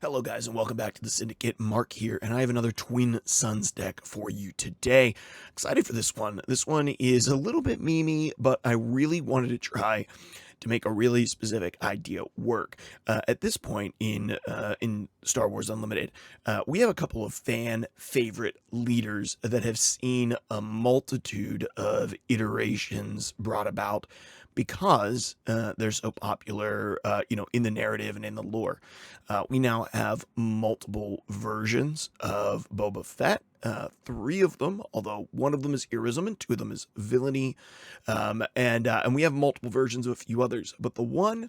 Hello guys and welcome back to the Syndicate. Mark here, and I have another Twin Suns deck for you today. Excited for this one. This one is a little bit memey, but I really wanted to try to make a really specific idea work. At this point in Star Wars Unlimited, we have a couple of fan favorite leaders that have seen a multitude of iterations brought about because they're so popular, in the narrative and in the lore. We now have multiple versions of Boba Fett. Three of them, although one of them is heroism and two of them is villainy, and we have multiple versions of a few others. But the one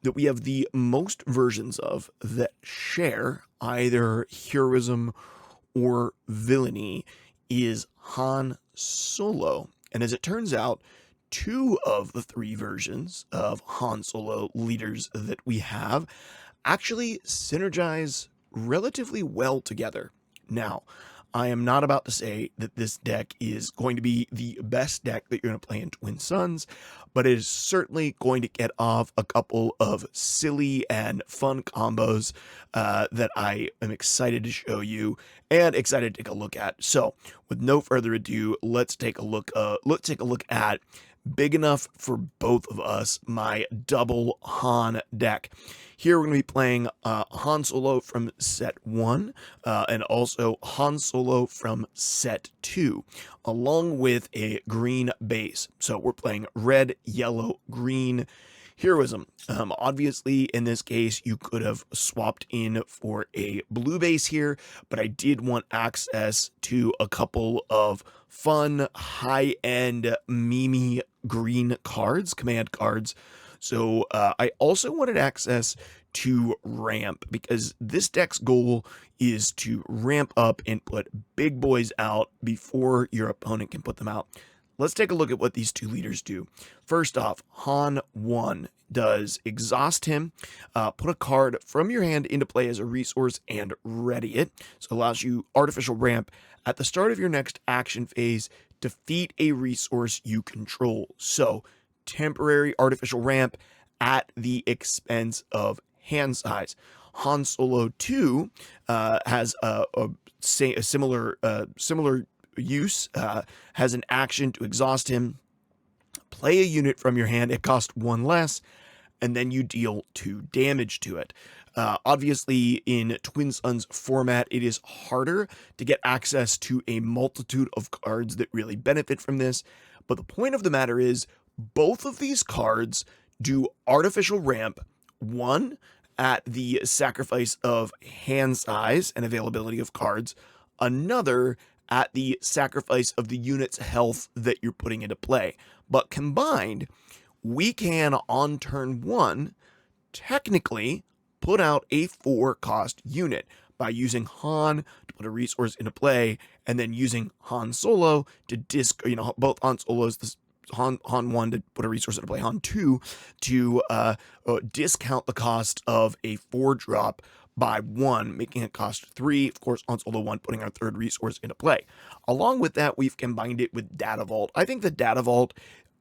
that we have the most versions of that share either heroism or villainy is Han Solo. And as it turns out, two of the three versions of Han Solo leaders that we have actually synergize relatively well together. Now, I am not about to say that this deck is going to be the best deck that you're going to play in Twin Suns, but it is certainly going to get off a couple of silly and fun combos that I am excited to show you and excited to take a look at. So, with no further ado, let's take a look. At big enough for both of us, my double Han deck. Here we're going to be playing Han Solo from set 1 and also Han Solo from set 2, along with a green base. So we're playing red, yellow, green heroism. Obviously, in this case, you could have swapped in for a blue base here, but I did want access to a couple of fun, high-end, memey green cards, command cards. So I also wanted access to ramp, because this deck's goal is to ramp up and put big boys out before your opponent can put them out. Let's take a look at what these two leaders do. First off, Han 1 does exhaust him, put a card from your hand into play as a resource and ready it. So it allows you artificial ramp at the start of your next action phase. Defeat a resource you control. So temporary artificial ramp at the expense of hand size. Han Solo 2 has a similar use, has an action to exhaust him, play a unit from your hand, it costs 1 less, and then you deal 2 damage to it. Obviously, in Twin Suns format, it is harder to get access to a multitude of cards that really benefit from this, but the point of the matter is, both of these cards do artificial ramp, one at the sacrifice of hand size and availability of cards, another at the sacrifice of the unit's health that you're putting into play. But combined, we can, on turn 1, technically put out a 4-cost unit by using Han to put a resource into play, and then using Han Solo to both Han Solos, Han 1 to put a resource into play, Han 2 to discount the cost of a 4-drop by 1, making it cost 3. Of course, Han Solo 1 putting our 3rd resource into play. Along with that, we've combined it with Data Vault. I think the Data Vault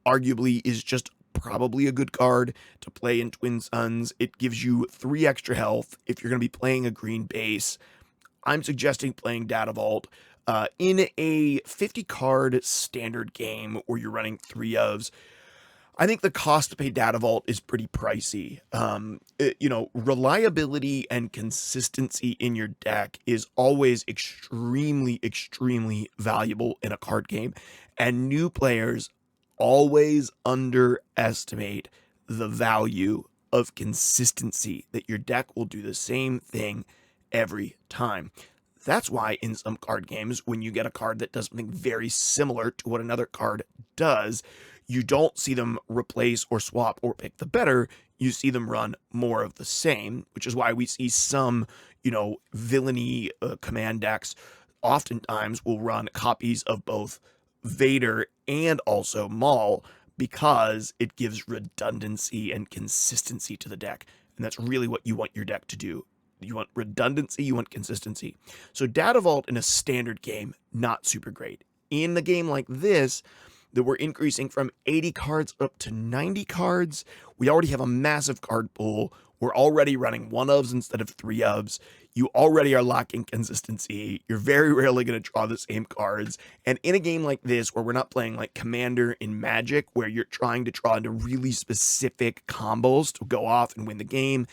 arguably is just probably a good card to play in Twin Suns. It gives you 3 extra health if you're going to be playing a green base. I'm suggesting playing Data Vault. In a 50-card standard game where you're running 3 ofs, I think the cost to pay Data Vault is pretty pricey. Reliability and consistency in your deck is always extremely, extremely valuable in a card game, and new players always underestimate the value of consistency, that your deck will do the same thing every time. That's why in some card games, when you get a card that does something very similar to what another card does, you don't see them replace or swap or pick the better. You see them run more of the same, which is why we see some, villainy command decks oftentimes will run copies of both Vader and also Maul, because it gives redundancy and consistency to the deck. And that's really what you want your deck to do. You want redundancy, you want consistency. So Data Vault in a standard game, not super great. In the game like this, that we're increasing from 80 cards up to 90 cards, we already have a massive card pool. We're already running one ofs instead of three ofs. You already are lacking consistency. You're very rarely going to draw the same cards. And in a game like this, where we're not playing like Commander in Magic, where you're trying to draw into really specific combos to go off and win the game,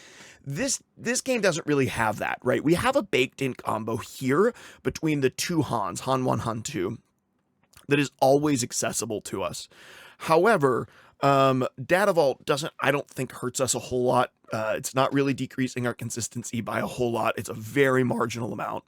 this game doesn't really have that, right? We have a baked-in combo here between the two Hans, Han 1, Han 2, that is always accessible to us. However, Data Vault doesn't, I don't think, hurts us a whole lot. It's not really decreasing our consistency by a whole lot. It's a very marginal amount.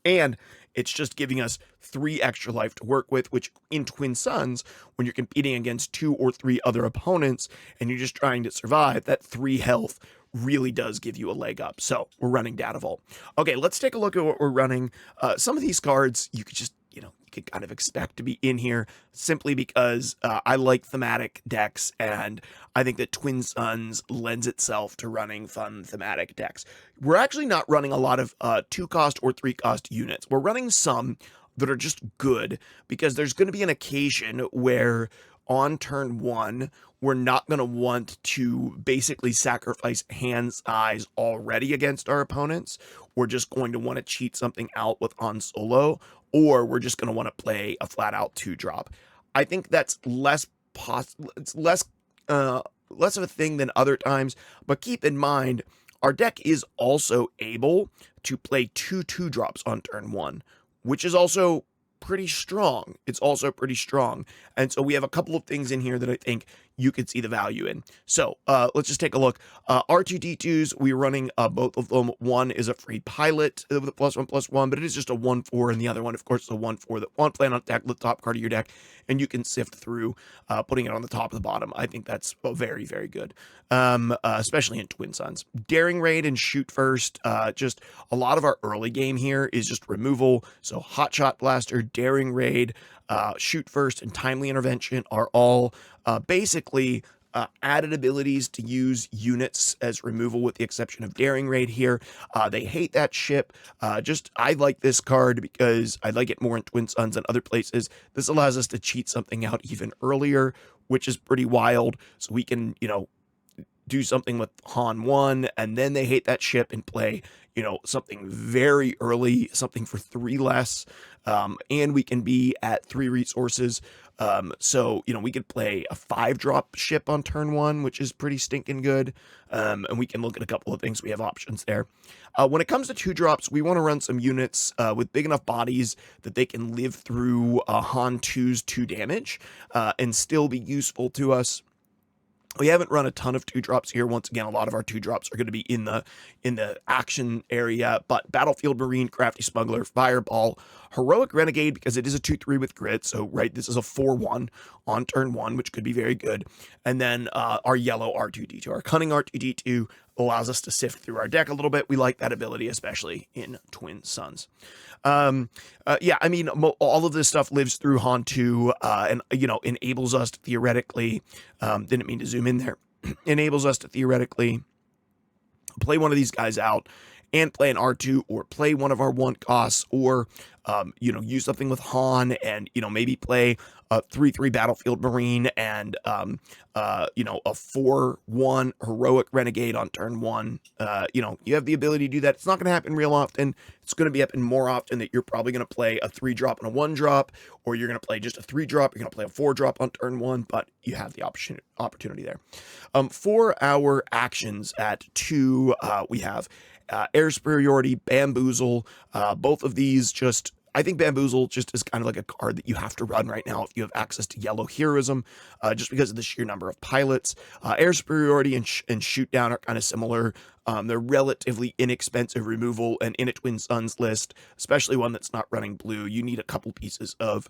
And it's just giving us 3 extra life to work with, which in Twin Suns, when you're competing against 2 or 3 other opponents and you're just trying to survive, that 3 health really does give you a leg up. So we're running Data Vault. Okay, let's take a look at what we're running. Some of these cards you could just, you could kind of expect to be in here simply because I like thematic decks, and I think that Twin Suns lends itself to running fun thematic decks. We're actually not running a lot of 2-cost or 3-cost units. We're running some that are just good because there's going to be an occasion where on turn 1, we're not going to want to basically sacrifice hand size already against our opponents. We're just going to want to cheat something out with Han Solo, or we're just going to want to play a flat out 2-drop. I think that's less of a thing than other times, but keep in mind, our deck is also able to play 2-2-drops on turn 1, which is also pretty strong. It's also pretty strong. And so we have a couple of things in here that I think you could see the value in. So let's just take a look. R2-D2s, we're running both of them. One is a free pilot with a +1/+1, but it is just a 1/4, and the other one, of course, is a 1/4 that one plan on deck, the top card of your deck, and you can sift through putting it on the top of the bottom. I think that's very, very good, especially in Twin Suns. Daring Raid and Shoot First, just a lot of our early game here is just removal. So Hotshot Blaster, Daring Raid, Shoot First, and Timely Intervention are all basically added abilities to use units as removal, with the exception of Daring Raid here. They hate that ship. I like this card because I like it more in Twin Suns than other places. This allows us to cheat something out even earlier, which is pretty wild. So we can, do something with Han 1, and then they hate that ship and play, something very early, something for 3 less, and we can be at 3 resources. So, we could play a 5-drop ship on turn 1, which is pretty stinking good, and we can look at a couple of things. We have options there. When it comes to 2-drops, we want to run some units with big enough bodies that they can live through Han 2's 2 damage and still be useful to us. We haven't run a ton of 2-drops here. Once again, a lot of our 2-drops are going to be in the action area, but Battlefield Marine, Crafty Smuggler, Fireball, Heroic Renegade, because it is a 2/3 with grit, so right, this is a 4/1 on turn 1, which could be very good. And then our yellow R2-D2, our Cunning R2-D2 allows us to sift through our deck a little bit. We like that ability, especially in Twin Suns. Yeah, I mean, all of this stuff lives through Han 2, and, enables us to theoretically, didn't mean to zoom in there, enables us to theoretically play one of these guys out and play an R2, or play one of our 1 costs, or, use something with Han and, maybe play a 3/3 Battlefield Marine and, a 4/1 Heroic Renegade on turn 1. You have the ability to do that. It's not going to happen real often. It's going to be happen more often that you're probably going to play a 3-drop and a 1-drop, or you're going to play just a 3-drop. You're going to play a 4-drop on turn 1, but you have the opportunity there. For our actions at 2, we have Air Superiority, Bamboozle. Both of these I think Bamboozle just is kind of like a card that you have to run right now if you have access to Yellow Heroism, just because of the sheer number of pilots. Air Superiority and Shoot Down are kind of similar. They're relatively inexpensive removal, and in a Twin Suns list, especially one that's not running blue, you need a couple pieces of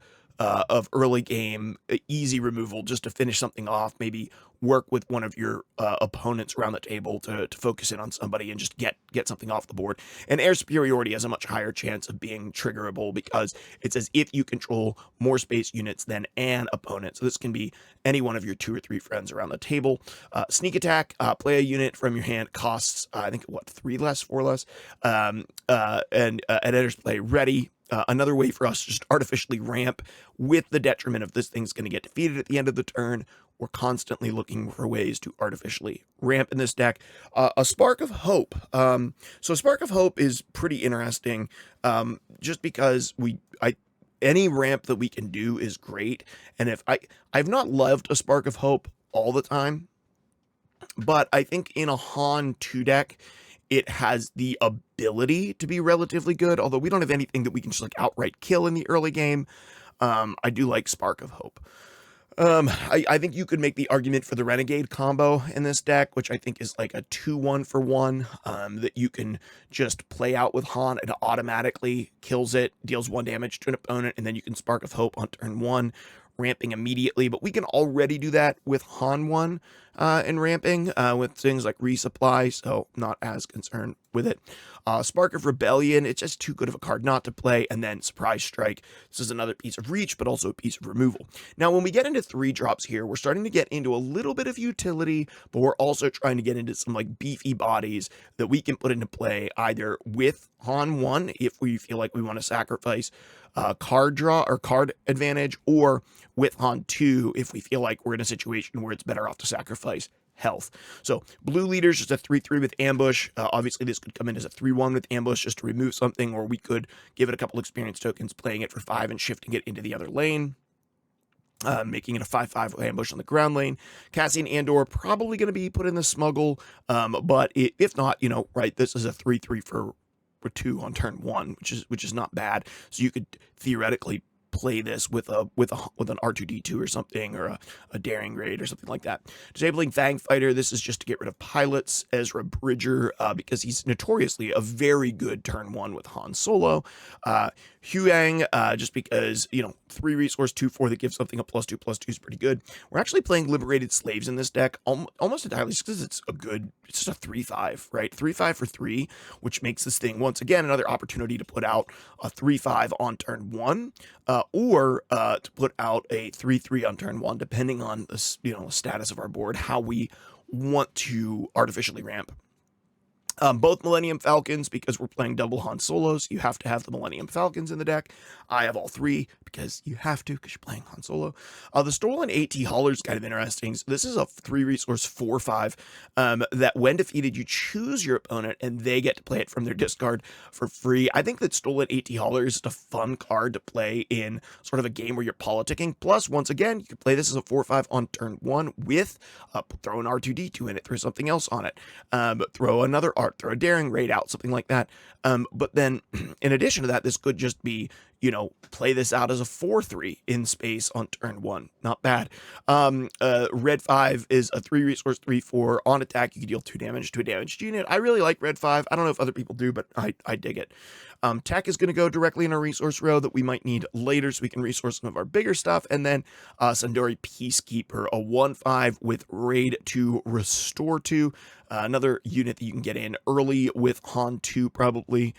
early game easy removal just to finish something off, maybe work with one of your opponents around the table to focus in on somebody and just get something off the board. And Air Superiority has a much higher chance of being triggerable because it's as if you control more space units than an opponent. So this can be any one of your 2 or 3 friends around the table. Sneak Attack, play a unit from your hand, costs I think 3 less, 4 less, and enters play ready. Another way for us to just artificially ramp with the detriment of this thing's going to get defeated at the end of the turn. we're constantly looking for ways to artificially ramp in this deck. A Spark of Hope. So Spark of Hope is pretty interesting, just because any ramp that we can do is great. And I've not loved a Spark of Hope all the time, but I think in a Han 2 deck, it has the ability to be relatively good, although we don't have anything that we can just like outright kill in the early game. I do like Spark of Hope. I think you could make the argument for the Renegade combo in this deck, which I think is like a 2-1 for 1, that you can just play out with Han. It automatically kills it, deals 1 damage to an opponent, and then you can Spark of Hope on turn 1, ramping immediately. But we can already do that with Han 1 and ramping with things like Resupply, so not as concerned with it. Spark of Rebellion, it's just too good of a card not to play. And then Surprise Strike, this is another piece of reach, but also a piece of removal. Now, when we get into 3-drops here, we're starting to get into a little bit of utility, but we're also trying to get into some like beefy bodies that we can put into play either with Han 1, if we feel like we want to sacrifice card draw or card advantage, or with Han 2, if we feel like we're in a situation where it's better off to sacrifice health. So Blue Leader's just a 3-3 with Ambush. Obviously, this could come in as a 3-1 with Ambush just to remove something, or we could give it a couple experience tokens, playing it for 5 and shifting it into the other lane. Making it a 5-5 with Ambush on the ground lane. Cassian Andor probably going to be put in the Smuggle, but if not, right, this is a 3-3 for 2 on turn 1, which is not bad. So you could theoretically play this with an R2D2 or something, or a Daring Raid or something like that. Disabling Fang Fighter, this is just to get rid of pilots. Ezra Bridger, because he's notoriously a very good turn 1 with Han Solo. Huyang, just because, 3 resource, 2/4 that gives something a +2/+2 is pretty good. We're actually playing Liberated Slaves in this deck almost entirely just because it's just a 3-5, right? 3-5 for 3, which makes this thing, once again, another opportunity to put out a 3-5 on turn 1, or to put out a 3-3 on turn 1, depending on the status of our board, how we want to artificially ramp. Both Millennium Falcons, because we're playing double Han Solos, you have to have the Millennium Falcons in the deck. I have all 3 because you have to, because you're playing Han Solo. The Stolen AT Hauler is kind of interesting. So this is a 3 resource 4/5 that when defeated, you choose your opponent and they get to play it from their discard for free. I think that Stolen AT Hauler is just a fun card to play in sort of a game where you're politicking. Plus, once again, you can play this as a 4/5 on turn 1 with throw an R2D2 in it, throw something else on it, throw another throw a Daring Raid out, something like that. But then in addition to that, this could just be, play this out as a 4/3 in space on turn 1. Not bad. Red 5 is a 3 resource 3/4 on attack. You can deal 2 damage to a damaged unit. I really like Red 5. I don't know if other people do, but I dig it. Tech is going to go directly in a resource row that we might need later, so we can resource some of our bigger stuff. And then Sundari Peacekeeper, a 1/5 with Raid 2, Restore 2. Another unit that you can get in early with Han 2 probably.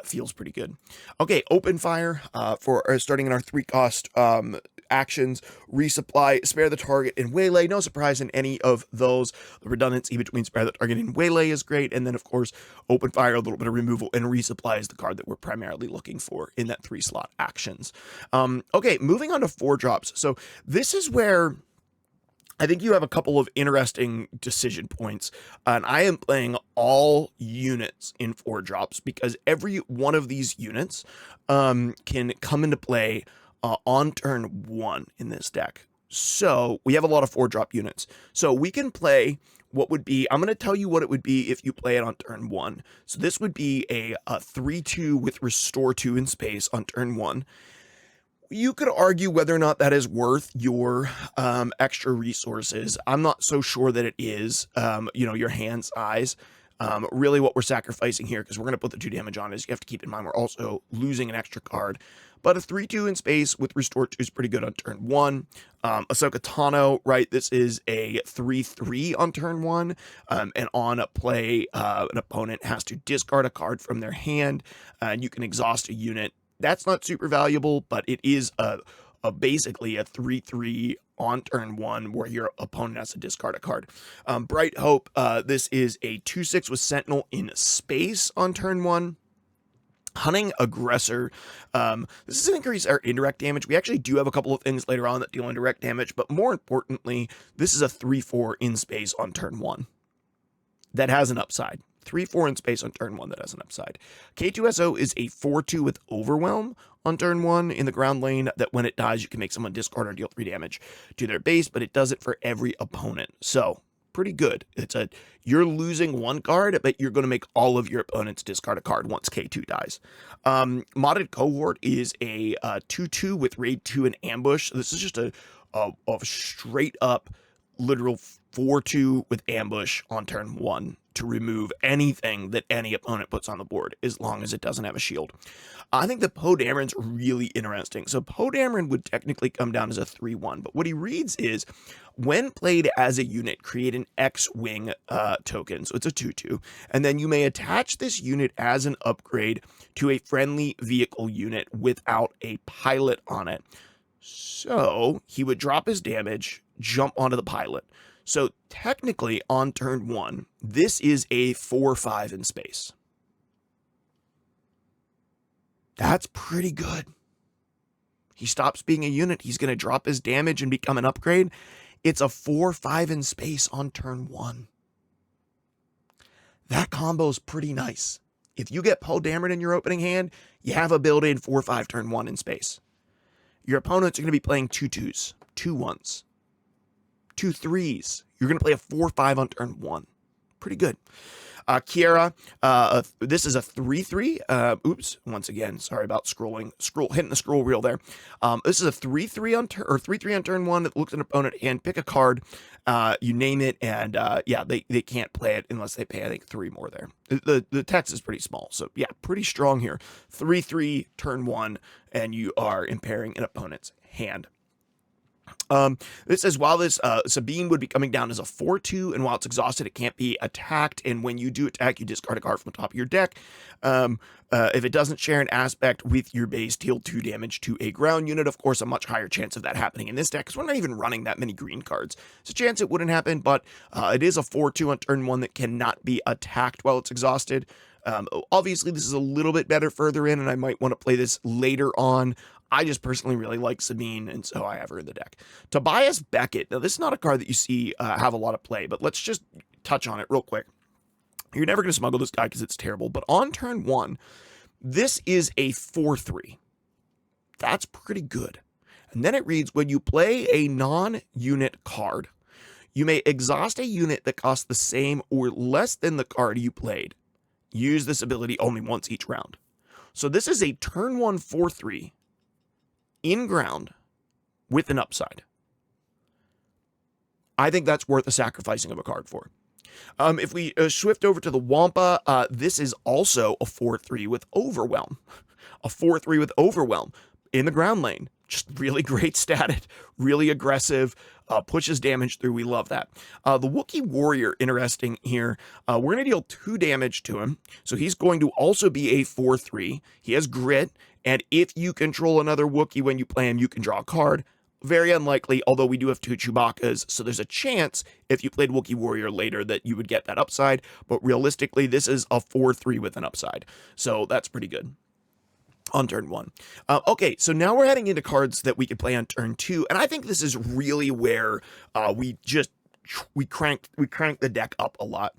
Feels pretty good. Okay, Open Fire for starting in our 3-cost actions. Resupply, Spare the Target, and Waylay. No surprise in any of those. The redundancy between Spare the Target and Waylay is great. And then, of course, Open Fire, a little bit of removal, and Resupply is the card that we're primarily looking for in that 3-slot actions. Okay, moving on to 4-drops. So this is where I think you have a couple of interesting decision points, and I am playing all units in 4-drops because every one of these units can come into play on turn 1 in this deck. So we have a lot of 4-drop units. So we can play what would be, I'm going to tell you what it would be if you play it on turn 1. So this would be a 3/2 with Restore 2 in space on turn 1. You could argue whether or not that is worth your extra resources. I'm not so sure that it is, your hand size. Really what we're sacrificing here, because we're going to put the 2 damage on, is you have to keep in mind we're also losing an extra card. But a 3/2 in space with Restore 2 is pretty good on turn 1. Ahsoka Tano, right, this is a 3/3 on turn 1. And on a play, an opponent has to discard a card from their hand, and you can exhaust a unit. That's not super valuable, but it is basically a 3/3 on turn 1 where your opponent has to discard a card. Bright Hope, this is a 2/6 with Sentinel in space on turn 1. Hunting Aggressor. This is an increase our indirect damage. We actually do have a couple of things later on that deal indirect damage, but more importantly, this is a 3/4 in space on turn 1 that has an upside. 3/4 in space on turn 1 that has an upside. K2SO is a 4/2 with Overwhelm on turn 1 in the ground lane that when it dies, you can make someone discard or deal 3 damage to their base, but it does it for every opponent. So, pretty good. You're losing one card, but you're going to make all of your opponents discard a card once K2 dies. Modded Cohort is a 2/2 with Raid 2 and Ambush. This is just a straight up literal 4/2 with Ambush on turn 1 to remove anything that any opponent puts on the board, as long as it doesn't have a shield. I think the Poe Dameron's really interesting. So Poe Dameron would technically come down as a 3/1, but what he reads is, when played as a unit, create an X-Wing token, so it's a 2/2, and then you may attach this unit as an upgrade to a friendly vehicle unit without a pilot on it. So he would drop his damage, jump onto the pilot. So technically on turn 1, this is a 4/5 in space. That's pretty good. He stops being a unit. He's going to drop his damage and become an upgrade. It's a 4/5 in space on turn 1. That combo is pretty nice. If you get Poe Dameron in your opening hand, you have a built-in 4/5 turn 1 in space. Your opponents are going to be playing 2/2s, 2/1s, 2/3s. You're going to play a 4/5 on turn 1. Pretty good. Kiera, this is a 3/3. Oops, once again, sorry about hitting the scroll wheel there. This is a 3/3 on turn, or 3/3 on turn 1 that looks at an opponent and pick a card. You name it, and yeah, they can't play it unless they pay, I think, 3 more there. The text is pretty small, so yeah, pretty strong here. 3/3 turn 1, and you are impairing an opponent's hand. This says, while this Sabine would be coming down as a 4/2, and while it's exhausted, it can't be attacked, and when you do attack, you discard a card from the top of your deck. If it doesn't share an aspect with your base, deal 2 damage to a ground unit. Of course, a much higher chance of that happening in this deck, because we're not even running that many green cards. There's a chance it wouldn't happen, but it is a 4/2 on turn 1 that cannot be attacked while it's exhausted. Obviously, this is a little bit better further in, and I might want to play this later on. I just personally really like Sabine, and so I have her in the deck. Tobias Beckett. Now, this is not a card that you see have a lot of play, but let's just touch on it real quick. You're never going to smuggle this guy because it's terrible, but on turn 1, this is a 4/3. That's pretty good. And then it reads, when you play a non-unit card, you may exhaust a unit that costs the same or less than the card you played. Use this ability only once each round. So this is a turn 1 4/3 in ground with an upside. I think that's worth the sacrificing of a card for. If we shift over to the Wampa, this is also a 4/3 with Overwhelm. A 4/3 with Overwhelm in the ground lane. Just really great status, really aggressive, pushes damage through. We love that. The Wookiee Warrior, interesting here. We're going to deal 2 damage to him. So he's going to also be a 4/3. He has grit. And if you control another Wookiee when you play him, you can draw a card. Very unlikely, although we do have 2 Chewbacca's, so there's a chance if you played Wookiee Warrior later that you would get that upside, but realistically, this is a 4/3 with an upside, so that's pretty good on turn 1. Okay, so now we're heading into cards that we can play on turn 2, and I think this is really where we crank the deck up a lot.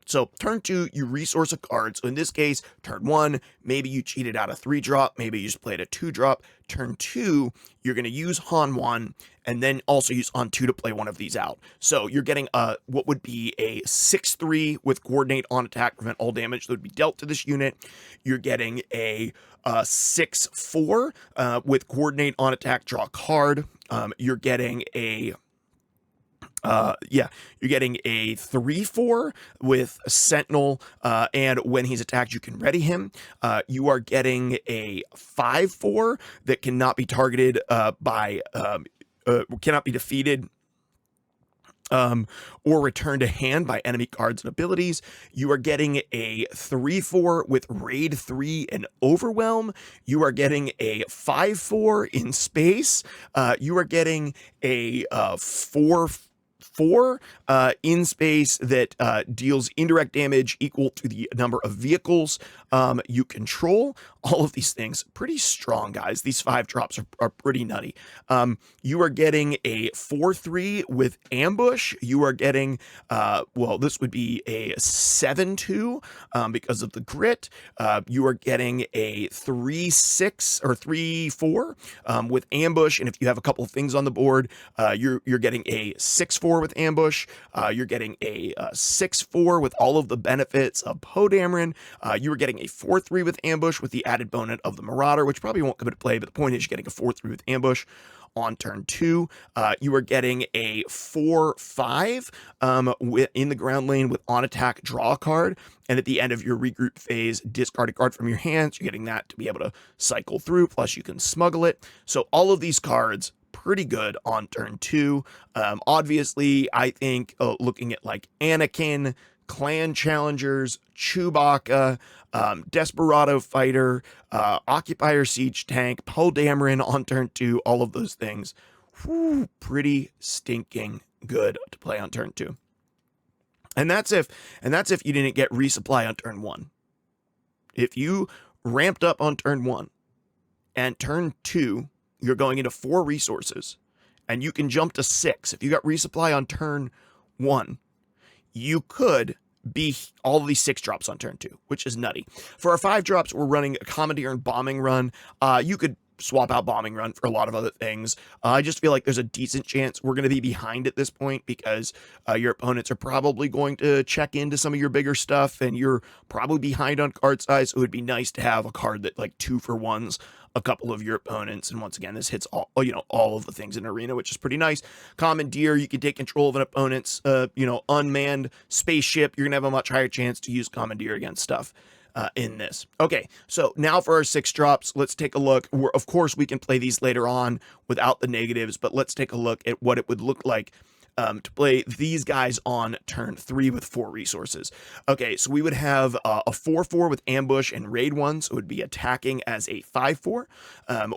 So turn 2, you resource a card. So in this case, turn 1, maybe you cheated out a 3-drop, maybe you just played a 2-drop. Turn 2, you're going to use Han 1, and then also use Han 2 to play one of these out. So you're getting what would be a 6/3 with coordinate on attack, prevent all damage that would be dealt to this unit. You're getting a 6/4 with coordinate on attack, draw a card. You're getting a you're getting a 3/4 with a Sentinel, and when he's attacked, you can ready him. You are getting a 5/4 that cannot be targeted cannot be defeated or returned to hand by enemy cards and abilities. You are getting a 3/4 with Raid 3 and Overwhelm. You are getting a 5/4 in space. You are getting a 4/4 in space that deals indirect damage equal to the number of vehicles you control. all of these things pretty strong, guys. These 5 drops are pretty nutty. You are getting a 4-3 with ambush. You are getting, well, this would be a 7-2 because of the grit. You are getting a 3-6 or 3-4 with ambush. And if you have a couple of things on the board, you're getting a 6-4 with ambush. You're getting a 6-4 with all of the benefits of Poe Dameron. You are getting a 4-3 with ambush with the added bonus of the Marauder, which probably won't come into play, but the point is you're getting a 4-3 with ambush. On turn 2, you are getting a 4-5 in the ground lane with on attack, draw a card, and at the end of your regroup phase, discard a card from your hands. You're getting that to be able to cycle through, plus you can smuggle it. So all of these cards, pretty good on turn 2. Obviously, I think looking at like Anakin, Clan Challengers, Chewbacca, Desperado Fighter, Occupier Siege Tank, Poe Dameron on turn 2, all of those things. Whew, pretty stinking good to play on turn 2. And that's if you didn't get resupply on turn 1. If you ramped up on turn 1 and turn 2, you're going into 4 resources and you can jump to 6. If you got resupply on turn 1, you could be all of these 6 drops on turn 2, which is nutty. For our 5 drops, we're running a Commandeer and Bombing Run. You could swap out Bombing Run for a lot of other things. I just feel like there's a decent chance we're going to be behind at this point because your opponents are probably going to check into some of your bigger stuff and you're probably behind on card size. It would be nice to have a card that like 2-for-1s a couple of your opponents. And once again, this hits all of the things in Arena, which is pretty nice. Commandeer, you can take control of an opponent's, unmanned spaceship. You're going to have a much higher chance to use Commandeer against stuff in this. Okay, so now for our 6 drops, let's take a look. Of course, we can play these later on without the negatives, but let's take a look at what it would look like to play these guys on turn 3 with 4 resources. Okay, so we would have a 4-4 with ambush and raid 1, so it would be attacking as a 5-4.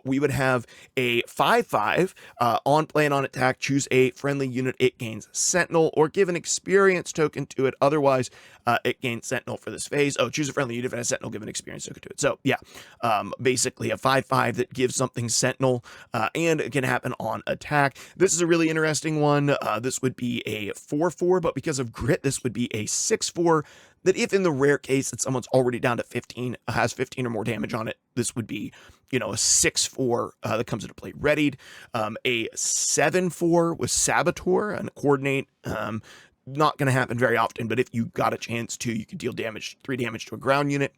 We would have a 5-5 on play and on attack, choose a friendly unit, it gains Sentinel, or give an experience token to it. Otherwise, it gains Sentinel for this phase. Oh, choose a friendly unit and a Sentinel, give an experience token to it. So yeah, basically a 5-5 that gives something Sentinel, and it can happen on attack. This is a really interesting one. This would be a 4-4, but because of grit, this would be a 6-4 that if in the rare case that someone's already down to 15, has 15 or more damage on it, this would be, a 6-4 that comes into play readied. A 7-4 with Saboteur and Coordinate. Not going to happen very often, but if you got a chance to, you could deal 3 damage to a ground unit.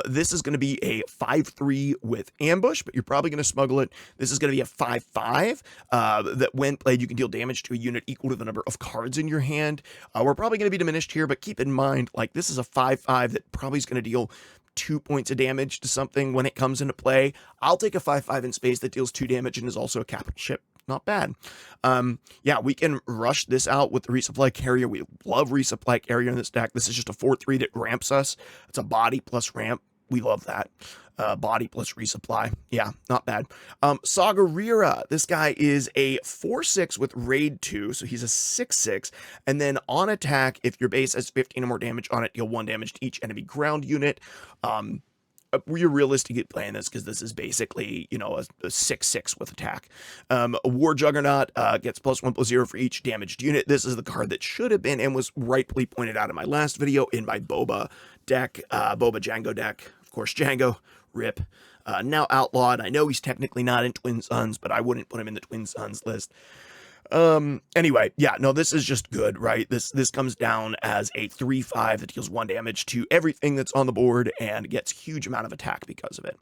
This is going to be a 5-3 with ambush, but you're probably going to smuggle it. This is going to be a 5-5 that when played, you can deal damage to a unit equal to the number of cards in your hand. We're probably going to be diminished here, but keep in mind, like, this is a 5-5 that probably is going to deal 2 points of damage to something when it comes into play. I'll take a 5-5 in space that deals 2 damage and is also a capital ship. Not bad. Yeah, we can rush this out with the resupply carrier. We love resupply carrier in this deck. This is just a 4-3 that ramps us. It's a body plus ramp. We love that. Body plus resupply. Yeah, not bad. Sagarira. This guy is a 4-6 with raid 2, so he's a 6-6. And then on attack, if your base has 15 or more damage on it, deal 1 damage to each enemy ground unit. We're realistically playing this because this is basically, a 6-6 with attack. A War Juggernaut gets +1/+0 for each damaged unit. This is the card that should have been and was rightfully pointed out in my last video in my Boba deck, Boba Jango deck. Of course, Jango, rip. Now outlawed. I know he's technically not in Twin Suns, but I wouldn't put him in the Twin Suns list. Anyway, yeah, no, this is just good, right? This comes down as a 3-5 that deals 1 damage to everything that's on the board and gets huge amount of attack because of it.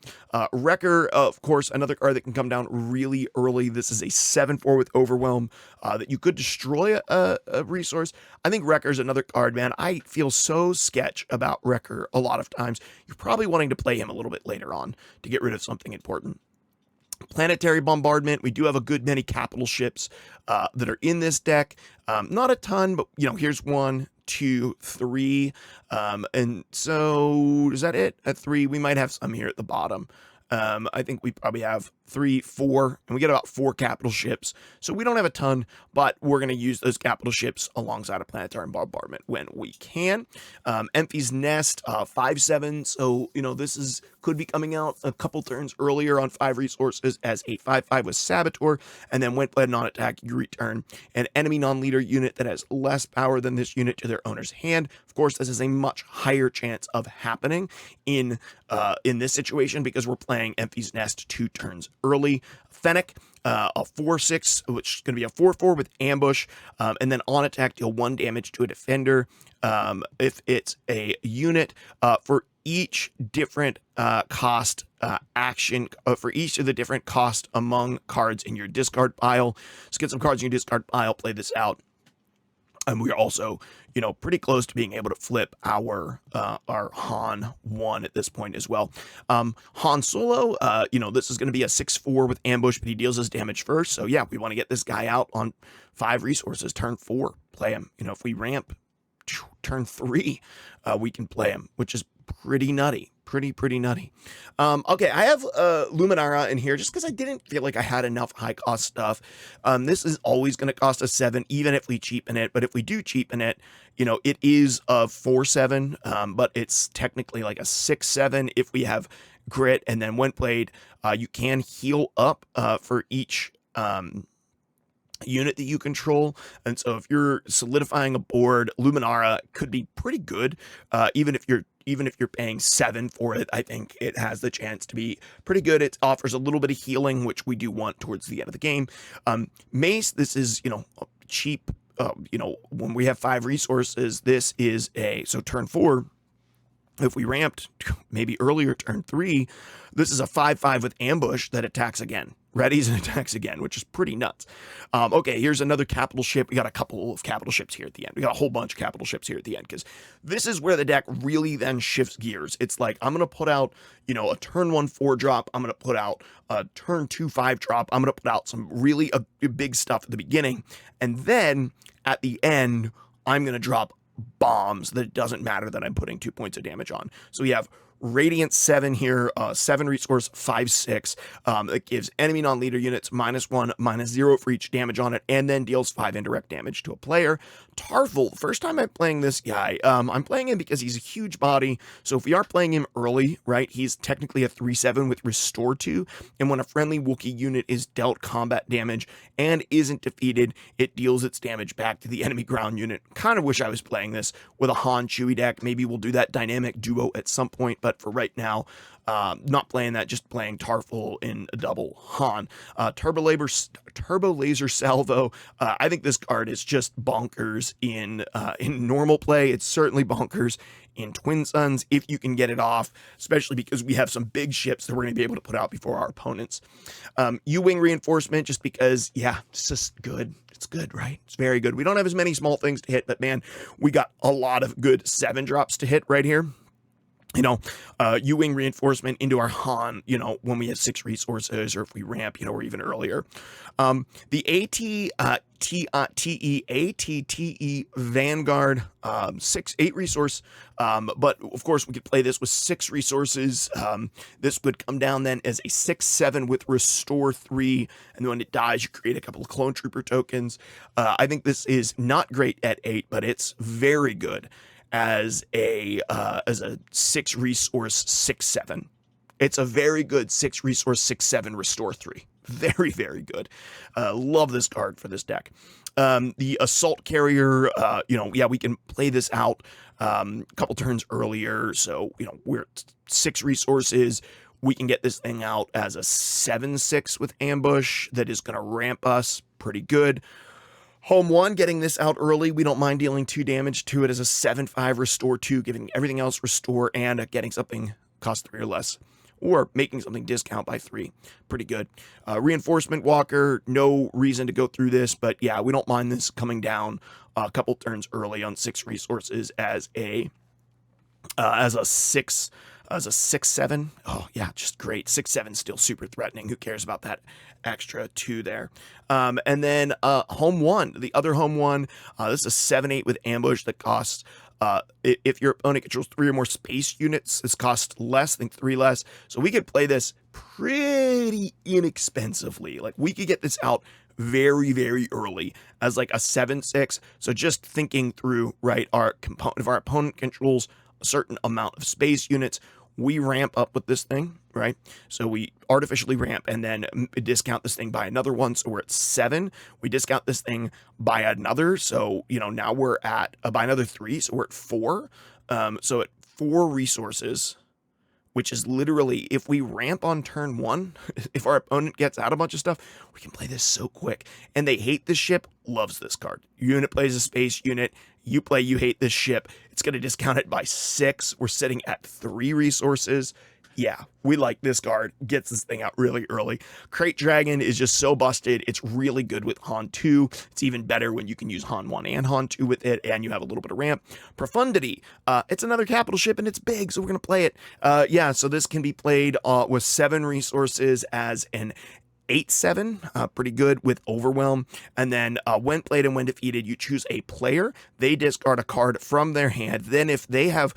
Wrecker, of course, another card that can come down really early. This is a 7-4 with Overwhelm that you could destroy a resource. I think Wrecker is another card, man. I feel so sketch about Wrecker a lot of times. You're probably wanting to play him a little bit later on to get rid of something important. Planetary Bombardment. We do have a good many capital ships that are in this deck. Not a ton, but here's 1, 2, 3. And so is that it? At 3, we might have some here at the bottom. I think we probably have 3, 4, and we get about 4 capital ships. So we don't have a ton, but we're going to use those capital ships alongside a planetary bombardment when we can. Enfys Nest, 5/7. So, this could be coming out a couple turns earlier on 5 resources as a 5/5 with Saboteur. And then when played non-attack, you return an enemy non-leader unit that has less power than this unit to their owner's hand. Of course, this is a much higher chance of happening in this situation because we're playing Enfys Nest 2 turns early. Fennec, a 4/6, which is going to be a 4/4 with ambush, and then on attack, deal 1 damage to a defender. If it's a unit, for each different cost action, for each of the different cost among cards in your discard pile. So get some cards in your discard pile, play this out. And we're also, pretty close to being able to flip our Han 1 at this point as well. Han Solo, this is going to be a 6/4 with ambush, but he deals his damage first. So yeah, we want to get this guy out on 5 resources. Turn 4, play him. If we ramp turn 3, we can play him, which is pretty nutty. Pretty nutty. Okay, I have Luminara in here just because I didn't feel like I had enough high cost stuff. This is always going to cost us 7, even if we cheapen it. But if we do cheapen it, it is a 4/7, but it's technically like a 6/7 if we have grit. And then when played, you can heal up for each unit that you control. And so if you're solidifying a board, Luminara could be pretty good, even if you're paying 7 for it. I think it has the chance to be pretty good. It offers a little bit of healing, which we do want towards the end of the game. Mace, this is, cheap. When we have 5 resources, this is so turn 4, if we ramped maybe earlier, turn 3, this is a 5/5 with ambush that attacks again. Readies and attacks again, which is pretty nuts. Okay, here's another capital ship. We got a couple of capital ships here at the end. We got a whole bunch of capital ships here at the end because this is where the deck really then shifts gears. It's like, I'm going to put out, a turn 1 4 drop. I'm going to put out a turn 2 5 drop. I'm going to put out some really big stuff at the beginning. And then at the end, I'm going to drop bombs that it doesn't matter that I'm putting 2 points of damage on. So we have Radiant 7 here, 7 resource, 5/6. It gives enemy non-leader units -1, -0 for each damage on it, and then deals 5 indirect damage to a player. Tarful, first time I'm playing this guy. I'm playing him because he's a huge body, so if we are playing him early, right, he's technically a 3/7 with Restore 2, and when a friendly Wookiee unit is dealt combat damage and isn't defeated, it deals its damage back to the enemy ground unit. Kind of wish I was playing this with a Han Chewie deck. Maybe we'll do that dynamic duo at some point, but for right now, not playing that, just playing Tarful in a double Han. Turbo Laser Salvo. I think this card is just bonkers in normal play. It's certainly bonkers in Twin Suns if you can get it off, especially because we have some big ships that we're going to be able to put out before our opponents. U-Wing Reinforcement, just because, yeah, it's just good. It's good, right? It's very good. We don't have as many small things to hit, but man, we got a lot of good 7 drops to hit right here. U-Wing Reinforcement into our Han, when we have 6 resources, or if we ramp, or even earlier. The ATTE Vanguard, 8 resource, but of course we could play this with 6 resources. This would come down then as a 6/7 with Restore 3, and when it dies, you create a couple of Clone Trooper tokens. I think this is not great at 8, but it's very good as a 6 resource 6/7. It's a very good 6 resource 6/7 Restore 3. Very, very good. Love this card for this deck. The Assault Carrier, we can play this out a couple turns earlier. So, we're at 6 resources. We can get this thing out as a 7/6 with ambush that is going to ramp us pretty good. Home 1, getting this out early. We don't mind dealing 2 damage to it as a 7/5 Restore 2, giving everything else Restore and getting something cost 3 or less, or making something discount by 3. Pretty good. Reinforcement Walker, no reason to go through this, but yeah, we don't mind this coming down a couple turns early on 6 resources as a 6/7. Oh yeah, just great. 6/7 still super threatening. Who cares about that extra 2 there? And then Home 1, the other Home 1, this is a 7/8 with ambush that costs If your opponent controls 3 or more space units, this costs less, I think 3 less. So we could play this pretty inexpensively. Like, we could get this out very, very early as like a 7/6. So just thinking through, right, our component, if our opponent controls a certain amount of space units, we ramp up with this thing, right? So we artificially ramp and then discount this thing by another one. So we're at 7. We discount this thing by another. So, now we're at by another 3. So we're at 4. So at 4 resources, which is literally, if we ramp on turn 1, if our opponent gets out a bunch of stuff, we can play this so quick. And they hate this ship, loves this card. Unit plays a space unit, you play you hate this ship, it's going to discount it by 6. We're sitting at 3 resources. Yeah, we like this card. Gets this thing out really early. Crate Dragon is just so busted. It's really good with Han 2. It's even better when you can use Han 1 and Han 2 with it, and you have a little bit of ramp. Profundity. It's another capital ship, and it's big, so we're going to play it. Yeah, so this can be played with 7 resources as an 8/7, pretty good with Overwhelm. And then when played and when defeated, you choose a player. They discard a card from their hand. Then if they have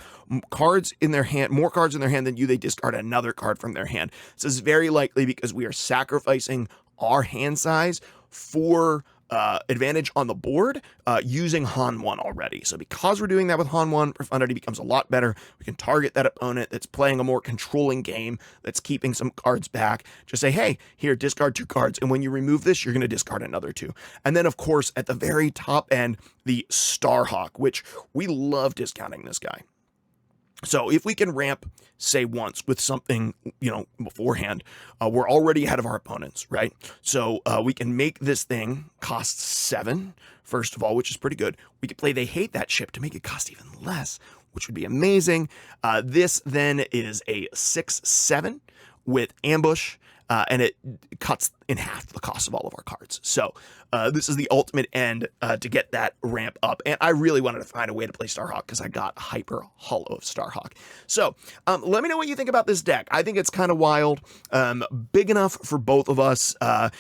cards in their hand, more cards in their hand than you, they discard another card from their hand. This is very likely because we are sacrificing our hand size for advantage on the board using Han 1 already. So because we're doing that with Han 1, Profundity becomes a lot better. We can target that opponent that's playing a more controlling game, that's keeping some cards back. Just say, hey, here, discard 2 cards. And when you remove this, you're going to discard another 2. And then, of course, at the very top end, the Starhawk, which we love discounting this guy. So if we can ramp, say, once with something, beforehand, we're already ahead of our opponents, right? So we can make this thing cost 7, first of all, which is pretty good. We could play They Hate That Ship to make it cost even less, which would be amazing. This then is a 6/7 with Ambush, and it cuts in half the cost of all of our cards. So this is the ultimate end to get that ramp up. And I really wanted to find a way to play Starhawk because I got hyper hollow of Starhawk. So let me know what you think about this deck. I think it's kind of wild, big enough for both of us. I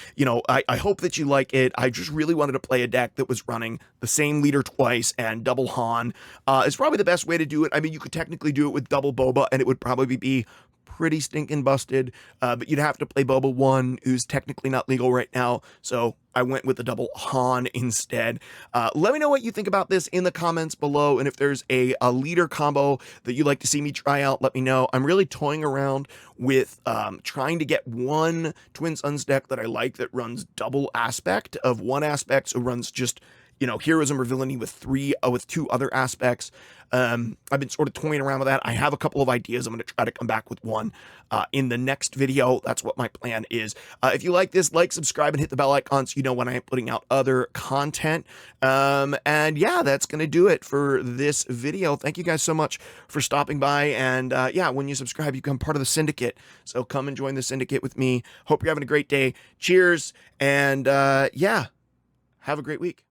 hope that you like it. I just really wanted to play a deck that was running the same leader twice and double Han. It's probably the best way to do it. I mean, you could technically do it with double Boba and it would probably be pretty stinking busted, but you'd have to play Boba 1, who's technically not legal right now, so I went with the double Han instead. Let me know what you think about this in the comments below, and if there's a leader combo that you'd like to see me try out, let me know. I'm really toying around with trying to get one Twin Suns deck that I like that runs double aspect of one aspect, so runs just heroism or villainy with 2 other aspects. I've been sort of toying around with that. I have a couple of ideas. I'm going to try to come back with one in the next video. That's what my plan is. If you like this, like, subscribe, and hit the bell icon so you know when I am putting out other content. And yeah, that's going to do it for this video. Thank you guys so much for stopping by. And yeah, when you subscribe, you become part of the syndicate. So come and join the syndicate with me. Hope you're having a great day. Cheers. And yeah, have a great week.